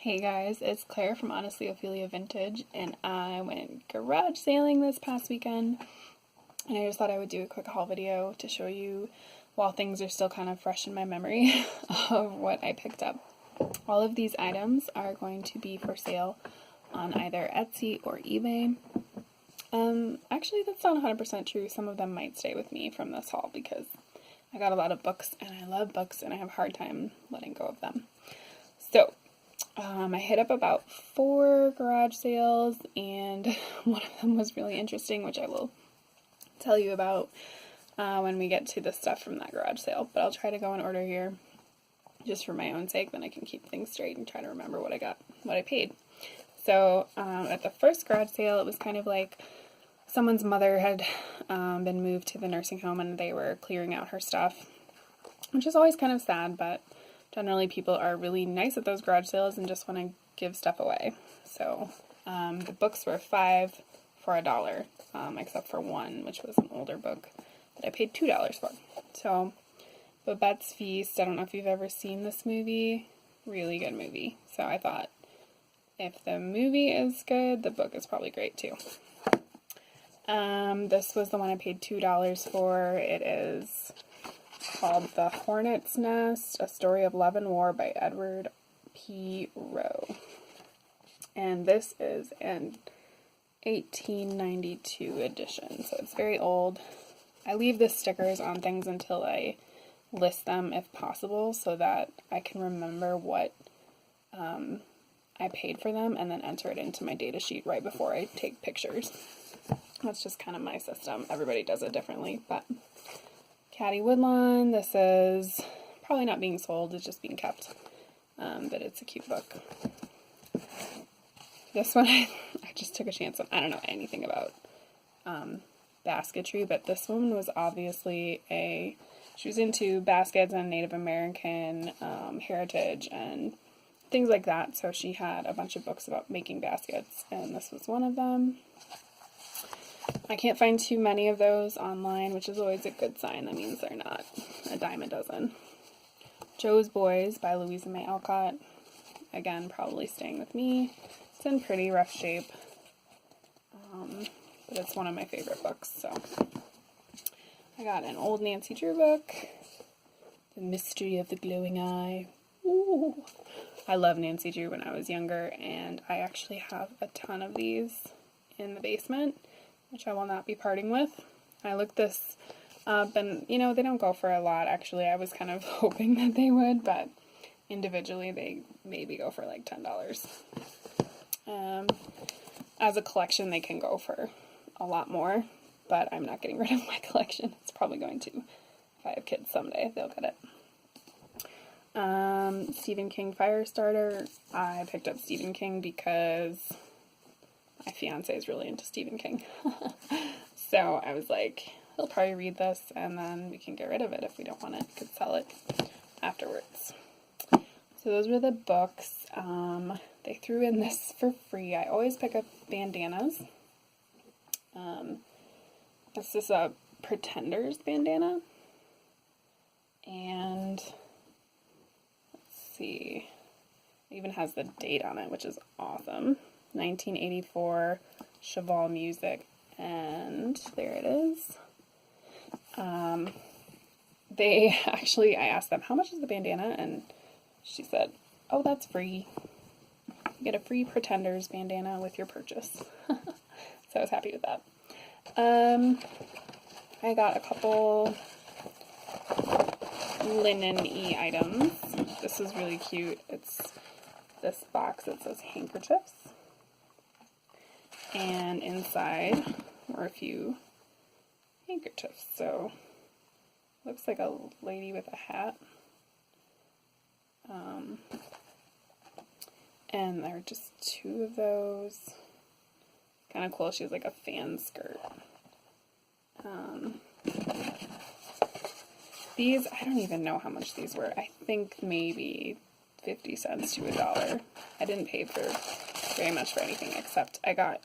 Hey guys, it's Claire from Honestly Ophelia Vintage, and I went garage sailing this past weekend, and I just thought I would do a quick haul video to show you, while things are still kind of fresh in my memory, of what I picked up. All of these items are going to be for sale on either Etsy or eBay. Actually, that's not 100% true. Some of them might stay with me from this haul because I got a lot of books, and I love books, and I have a hard time letting go of them. So, I hit up about 4 garage sales, and one of them was really interesting, which I will tell you about when we get to the stuff from that garage sale. But I'll try to go in order here, just for my own sake, then I can keep things straight and try to remember what I paid. So, at the first garage sale, it was kind of like someone's mother had been moved to the nursing home, and they were clearing out her stuff, which is always kind of sad, but generally people are really nice at those garage sales and just want to give stuff away. So the books were $5 for $1, except for one, which was an older book that I paid $2 for. So Babette's Feast, I don't know if you've ever seen this movie, really good movie. So I thought if the movie is good, the book is probably great too. This was the one I paid $2 for. It is called The Hornet's Nest, A Story of Love and War by Edward P. Rowe. And this is an 1892 edition, so it's very old. I leave the stickers on things until I list them if possible, so that I can remember what I paid for them and then enter it into my data sheet right before I take pictures. That's just kind of my system. Everybody does it differently, but Caddy Woodlawn, this is probably not being sold, it's just being kept, but it's a cute book. This one, I just took a chance on. I don't know anything about basketry, but this woman was obviously she was into baskets and Native American heritage and things like that, so she had a bunch of books about making baskets, and this was one of them. I can't find too many of those online, which is always a good sign. That means they're not a dime a dozen. Joe's Boys by Louisa May Alcott. Again, probably staying with me. It's in pretty rough shape, but it's one of my favorite books. So I got an old Nancy Drew book, The Mystery of the Glowing Eye. Ooh. I loved Nancy Drew when I was younger, and I actually have a ton of these in the basement, which I will not be parting with. I looked this up, and, you know, they don't go for a lot, actually. I was kind of hoping that they would, but individually they maybe go for like $10. As a collection, they can go for a lot more, but I'm not getting rid of my collection. It's probably going to. If I have kids someday, they'll get it. Stephen King Firestarter. I picked up Stephen King because my fiance is really into Stephen King. So I was like, he'll probably read this and then we can get rid of it if we don't want it. We could sell it afterwards. So those were the books. They threw in this for free. I always pick up bandanas. This is a Pretenders bandana. And let's see. It even has the date on it, which is awesome. 1984 Cheval Music, and there it is. I asked them, how much is the bandana? And she said, oh, that's free. You get a free Pretenders bandana with your purchase. So I was happy with that. I got a couple linen-y items. This is really cute. It's this box that says handkerchiefs. And inside were a few handkerchiefs. So, looks like a lady with a hat. And there are just 2 of those. Kind of cool. She has like a fan skirt. These, I don't even know how much these were. I think maybe 50 cents to $1. I didn't pay for very much for anything, except I got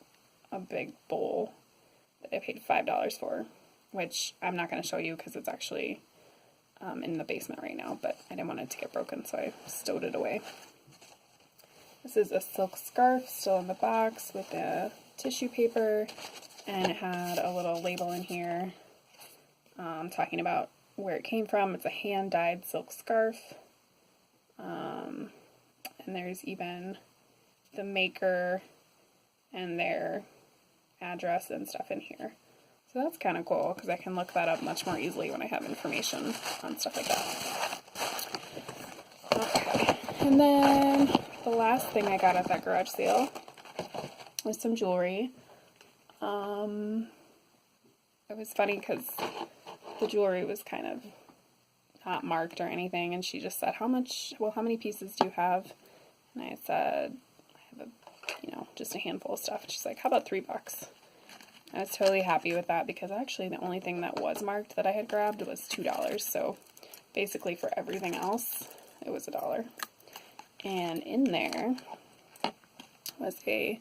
a big bowl that I paid $5 for, which I'm not going to show you because it's actually in the basement right now, but I didn't want it to get broken, so I stowed it away. This is a silk scarf still in the box with a tissue paper, and it had a little label in here talking about where it came from. It's a hand-dyed silk scarf, and there's even the maker and their address and stuff in here. So that's kind of cool because I can look that up much more easily when I have information on stuff like that. Okay, and then the last thing I got at that garage sale was some jewelry. It was funny because the jewelry was kind of not marked or anything, and she just said, how many pieces do you have? And I said, I have just a handful of stuff. And she's like, how about $3? I was totally happy with that because actually the only thing that was marked that I had grabbed was $2. So basically for everything else, it was $1. And in there was a,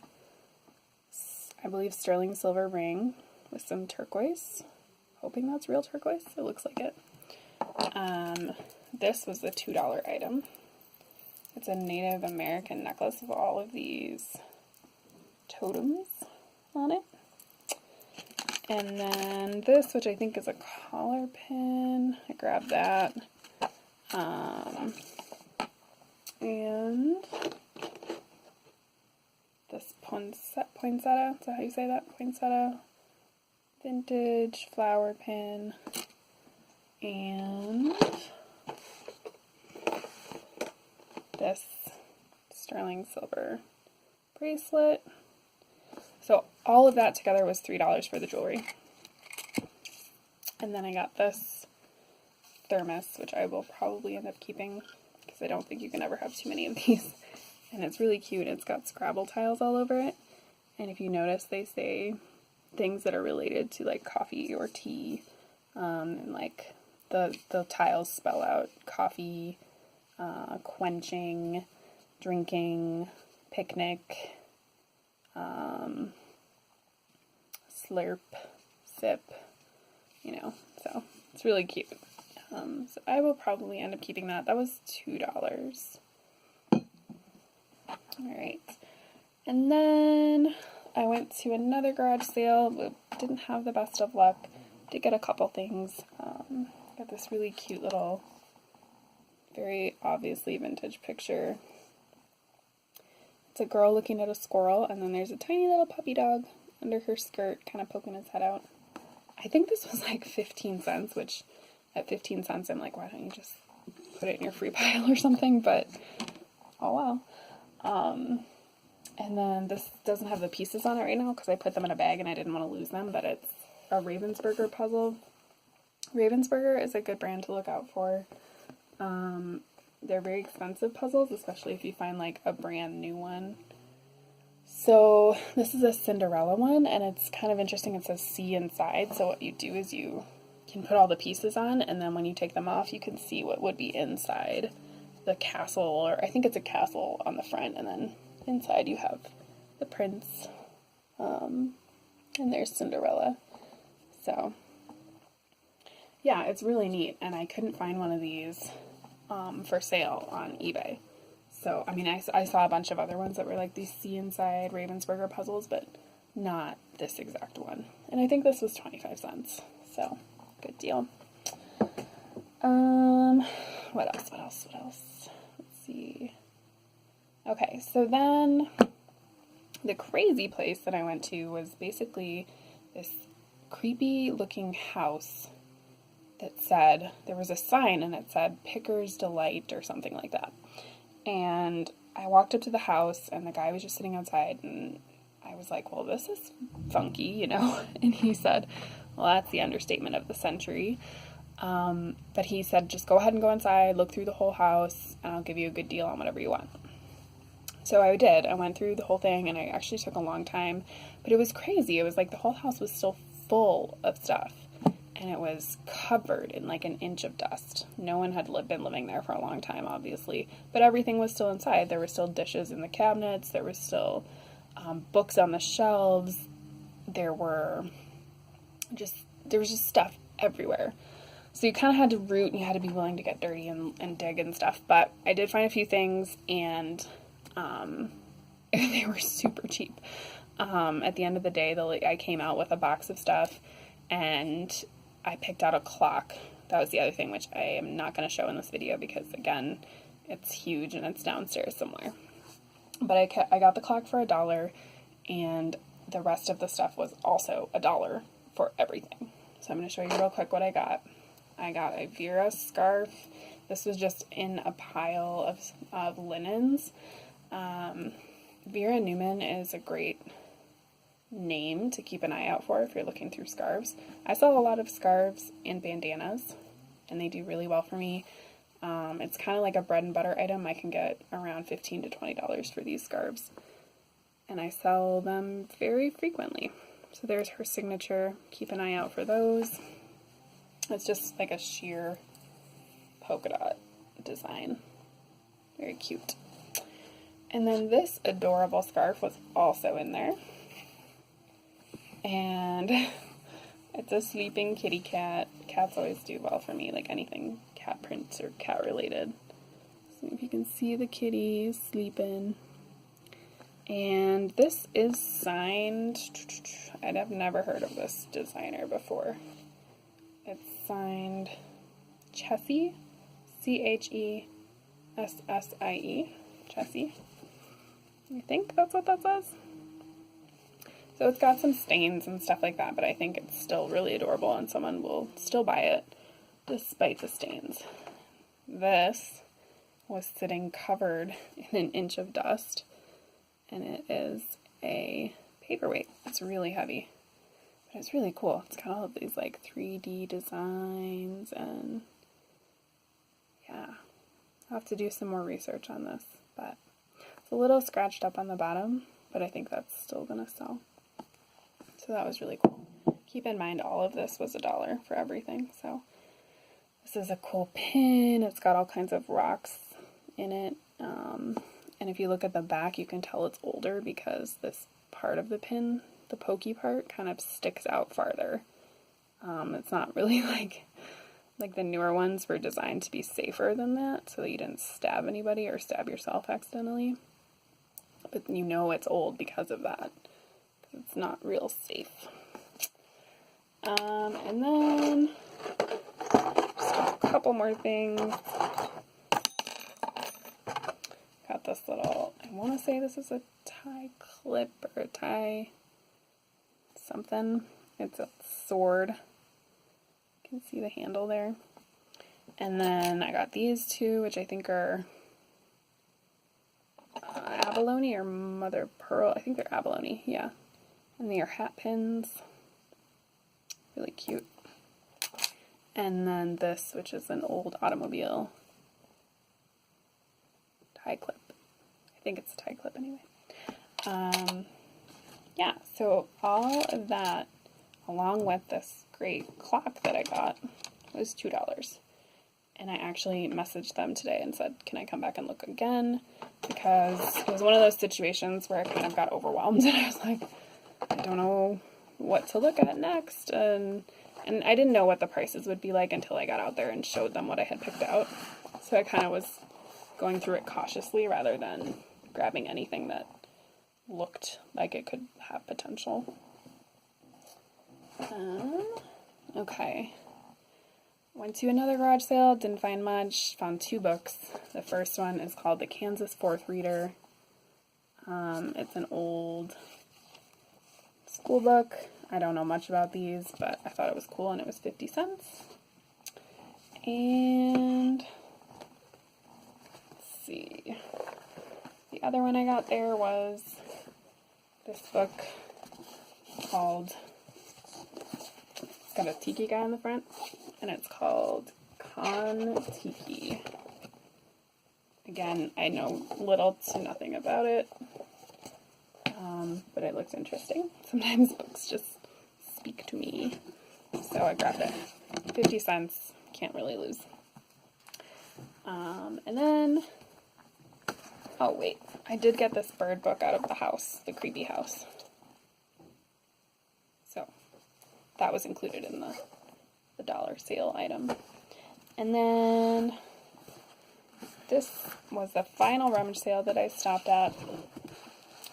I believe, sterling silver ring with some turquoise. Hoping that's real turquoise. It looks like it. This was the $2 item. It's a Native American necklace with all of these totems on it. And then this, which I think is a collar pin. I grabbed that. And this poinsettia, is that how you say that? Poinsettia vintage flower pin. And this sterling silver bracelet. So all of that together was $3 for the jewelry. And then I got this thermos, which I will probably end up keeping because I don't think you can ever have too many of these. And it's really cute. It's got Scrabble tiles all over it. And if you notice, they say things that are related to like coffee or tea. And like the tiles spell out coffee, quenching, drinking, picnic, slurp, sip, so it's really cute. So I will probably end up keeping that. That was $2. Alright. And then I went to another garage sale. We didn't have the best of luck. Did get a couple things. Got this really cute little, very obviously vintage picture. It's a girl looking at a squirrel, and then there's a tiny little puppy dog under her skirt, kind of poking his head out. I think this was like 15 cents, which at 15 cents I'm like, why don't you just put it in your free pile or something? But, oh well. And then this doesn't have the pieces on it right now because I put them in a bag and I didn't want to lose them, but it's a Ravensburger puzzle. Ravensburger is a good brand to look out for. They're very expensive puzzles, especially if you find like a brand new one. So this is a Cinderella one, and it's kind of interesting. It says see inside. So what you do is you can put all the pieces on, and then when you take them off, you can see what would be inside the castle, or I think it's a castle on the front, and then inside you have the prince, and there's Cinderella. So yeah, it's really neat, and I couldn't find one of these for sale on eBay. So, I mean, I saw a bunch of other ones that were like these see inside Ravensburger puzzles, but not this exact one. And I think this was 25 cents. So, good deal. What else? Let's see. Okay, so then the crazy place that I went to was basically this creepy looking house that said, there was a sign and it said Picker's Delight or something like that. And I walked up to the house and the guy was just sitting outside, and I was like, well, this is funky, And he said, well, that's the understatement of the century. But he said, just go ahead and go inside, look through the whole house, and I'll give you a good deal on whatever you want. So I did. I went through the whole thing, and it actually took a long time, but it was crazy. It was like the whole house was still full of stuff, and it was covered in like an inch of dust. No one had been living there for a long time, obviously, but everything was still inside. There were still dishes in the cabinets. There were still books on the shelves. There was just stuff everywhere. So you kind of had to root, and you had to be willing to get dirty and dig and stuff. But I did find a few things, and They were super cheap. At the end of the day, I came out with a box of stuff, and I picked out a clock. That was the other thing, which I am not going to show in this video because, again, it's huge and it's downstairs somewhere. But I got the clock for $1, and the rest of the stuff was also $1 for everything. So I'm going to show you real quick what I got. I got a Vera scarf. This was just in a pile of linens. Vera Newman is a great name to keep an eye out for if you're looking through scarves. I sell a lot of scarves and bandanas, and they do really well for me. It's kind of like a bread and butter item. I can get around $15 to $20 for these scarves, and I sell them very frequently. So there's her signature. Keep an eye out for those. It's just like a sheer polka dot design. Very cute. And then this adorable scarf was also in there. And it's a sleeping kitty cat. Cats always do well for me, like anything cat prints or cat related. So if you can see the kitty sleeping. And this is signed, I'd have never heard of this designer before. It's signed Chessie, Chessie, Chessie. I think that's what that says. So it's got some stains and stuff like that, but I think it's still really adorable and someone will still buy it despite the stains. This was sitting covered in an inch of dust, and it is a paperweight. It's really heavy, but it's really cool. It's got all of these like 3D designs, and yeah, I'll have to do some more research on this, but it's a little scratched up on the bottom, but I think that's still gonna sell. So that was really cool. Keep in mind, all of this was $1 for everything. So this is a cool pin. It's got all kinds of rocks in it. And if you look at the back, you can tell it's older because this part of the pin, the pokey part, kind of sticks out farther. It's not really like the newer ones were designed to be safer than that, so that you didn't stab anybody or stab yourself accidentally. But you know it's old because of that. It's not real safe. And then just a couple more things. Got this little, I want to say this is a tie clip or a tie something. It's a sword. You can see the handle there. And then I got these two, which I think are abalone or mother pearl. I think they're abalone, yeah. And they are hat pins. Really cute. And then this, which is an old automobile tie clip. I think it's a tie clip anyway. Yeah, so all of that, along with this great clock that I got, was $2. And I actually messaged them today and said, can I come back and look again? Because it was one of those situations where I kind of got overwhelmed and I was like, I don't know what to look at next. And I didn't know what the prices would be like until I got out there and showed them what I had picked out. So I kind of was going through it cautiously rather than grabbing anything that looked like it could have potential. Okay. Went to another garage sale, didn't find much, found 2 books. The first one is called The Kansas Fourth Reader. It's an old school book. I don't know much about these, but I thought it was cool and it was 50 cents. And let's see. The other one I got there was this book called, it's got a tiki guy on the front, and it's called Con Tiki. Again, I know little to nothing about it, but it looks interesting. Sometimes books just speak to me, so I grabbed it. 50 cents, can't really lose. And then, oh wait, I did get this bird book out of the house, the creepy house. So that was included in the dollar sale item. And then this was the final rummage sale that I stopped at.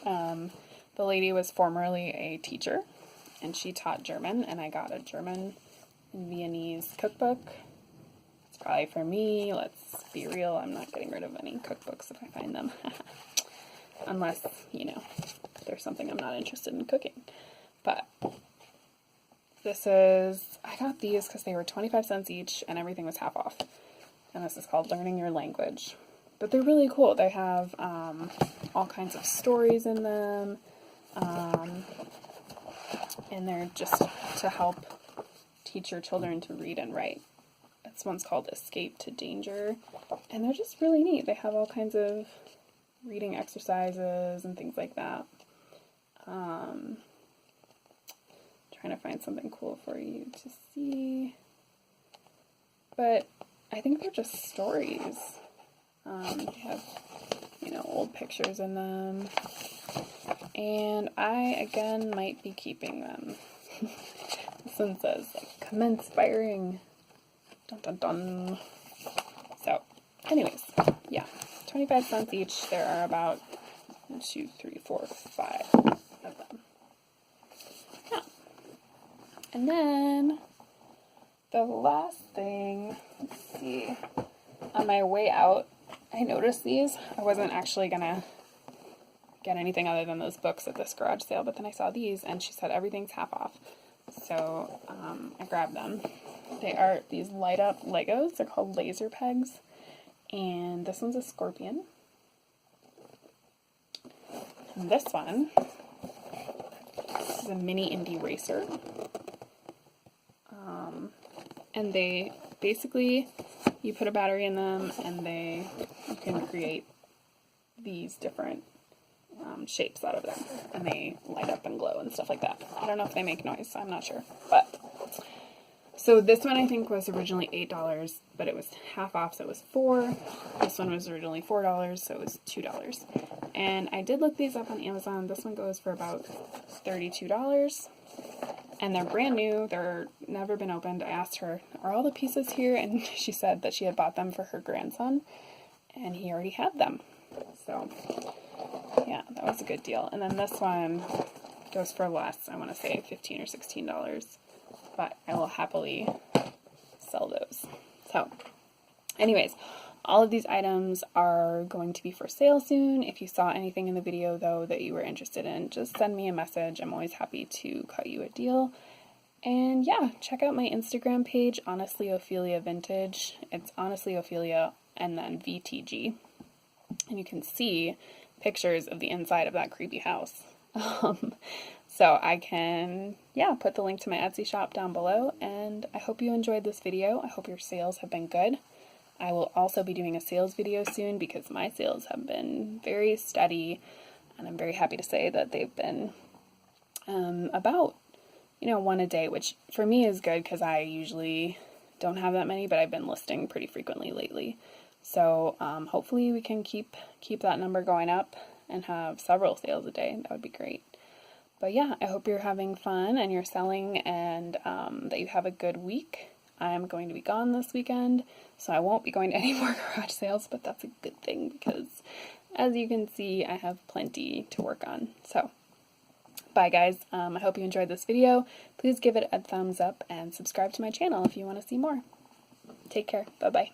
The lady was formerly a teacher, and she taught German, and I got a German and Viennese cookbook. It's probably for me. Let's be real, I'm not getting rid of any cookbooks if I find them. Unless, you know, there's something I'm not interested in cooking. But this is, I got these because they were 25 cents each and everything was half off. And this is called Learning Your Language. But they're really cool. They have all kinds of stories in them. And they're just to help teach your children to read and write. This one's called Escape to Danger. And they're just really neat. They have all kinds of reading exercises and things like that. Trying to find something cool for you to see. But I think they're just stories. They have, you know, old pictures in them. And I, again, might be keeping them. This one says, like, commence firing. Dun dun dun. So, anyways, yeah. 25 cents each. There are about 1, 2, 3, 4, 5 of them. Yeah. And then the last thing, let's see, on my way out, I noticed these. I wasn't actually gonna get anything other than those books at this garage sale, but then I saw these and she said everything's half off. So I grabbed them. They are these light up Legos. They're called laser pegs. And this one's a scorpion. And this one, this is a mini indie racer. And they basically, you put a battery in them and you can create these different shapes out of them. And they light up and glow and stuff like that. I don't know if they make noise, I'm not sure. But so this one I think was originally $8, but it was half off, so it was $4. This one was originally $4, so it was $2. And I did look these up on Amazon. This one goes for about $32. And they're brand new. They're never been opened. I asked her, are all the pieces here? And she said that she had bought them for her grandson, and he already had them. So, yeah, that was a good deal. And then this one goes for less. I want to say $15 or $16. But I will happily sell those. So, anyways, all of these items are going to be for sale soon. If you saw anything in the video, though, that you were interested in, just send me a message. I'm always happy to cut you a deal. And yeah, check out my Instagram page, Honestly Ophelia Vintage. It's Honestly Ophelia and then VTG. And you can see pictures of the inside of that creepy house. So I can, yeah, put the link to my Etsy shop down below, and I hope you enjoyed this video. I hope your sales have been good. I will also be doing a sales video soon because my sales have been very steady, and I'm very happy to say that they've been about, you know, one a day, which for me is good because I usually don't have that many, but I've been listing pretty frequently lately. So hopefully we can keep that number going up and have several sales a day. That would be great. But yeah, I hope you're having fun and you're selling, and that you have a good week. I'm going to be gone this weekend, so I won't be going to any more garage sales, but that's a good thing because, as you can see, I have plenty to work on. So, bye guys. I hope you enjoyed this video. Please give it a thumbs up and subscribe to my channel if you want to see more. Take care. Bye-bye.